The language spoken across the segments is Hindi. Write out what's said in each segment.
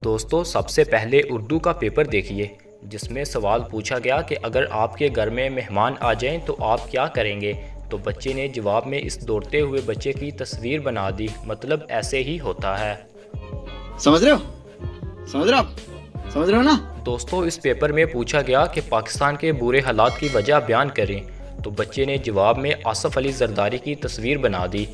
दोस्तों सबसे पहले उर्दू का पेपर देखिए जिसमें सवाल पूछा गया कि अगर आपके घर में मेहमान आ जाएं तो आप क्या करेंगे। तो बच्चे ने जवाब में इस दौड़ते हुए बच्चे की तस्वीर बना दी। मतलब ऐसे ही होता है। समझ रहे हो? समझ रहे हो ना? दोस्तों इस पेपर में पूछा गया कि पाकिस्तान के बुरे हालात की वजह बयान करें। तो बच्चे ने जवाब में आसिफ अली जरदारी की तस्वीर बना दी।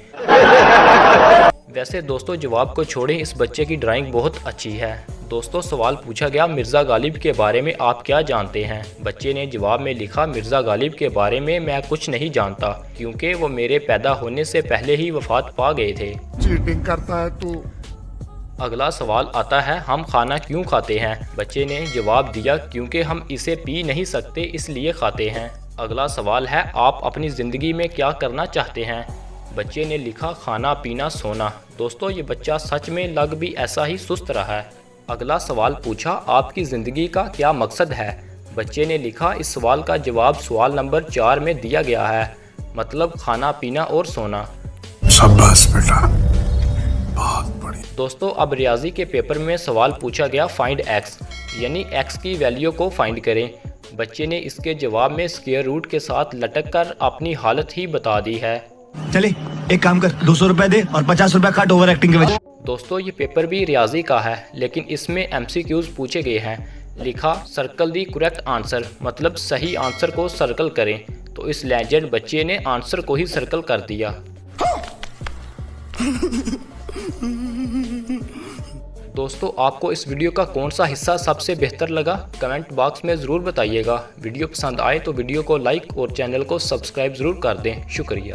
वैसे दोस्तों जवाब को छोड़ें, इस बच्चे की ड्राइंग बहुत अच्छी है। दोस्तों सवाल पूछा गया मिर्ज़ा गालिब के बारे में आप क्या जानते हैं। बच्चे ने जवाब में लिखा मिर्ज़ा गालिब के बारे में मैं कुछ नहीं जानता क्योंकि वो मेरे पैदा होने से पहले ही वफात पा गए थे। चीटिंग करता है तू। अगला सवाल आता है हम खाना क्यों खाते हैं। बच्चे ने जवाब दिया क्योंकि हम इसे पी नहीं सकते इसलिए खाते हैं। अगला सवाल है आप अपनी ज़िंदगी में क्या करना चाहते हैं। बच्चे ने लिखा खाना पीना सोना। दोस्तों ये बच्चा सच में लग भी ऐसा ही सुस्त रहा है। अगला सवाल पूछा आपकी ज़िंदगी का क्या मकसद है। बच्चे ने लिखा इस सवाल का जवाब सवाल नंबर 4 में दिया गया है। मतलब खाना पीना और सोना। शाबाश बेटा, बहुत बढ़िया। दोस्तों अब रियाजी के पेपर में सवाल पूछा गया फाइंड एक्स, यानी एक्स की वैल्यू को फाइंड करें। बच्चे ने इसके जवाब में स्क्वायर रूट के साथ लटक कर अपनी हालत ही बता दी है। चले एक काम कर 200 रुपए दे और 50 रुपए काट ओवर एक्टिंग के वजह। दोस्तों ये पेपर भी रियाजी का है लेकिन इसमें MCQs पूछे गए हैं। लिखा सर्कल दी करेक्ट आंसर, मतलब सही आंसर को सर्कल करें। तो इस लेजेंड बच्चे ने आंसर को ही सर्कल कर दिया। दोस्तों आपको इस वीडियो का कौन सा हिस्सा सबसे बेहतर लगा कमेंट बॉक्स में ज़रूर बताइएगा। वीडियो पसंद आए तो वीडियो को लाइक और चैनल को सब्सक्राइब ज़रूर कर दें। शुक्रिया।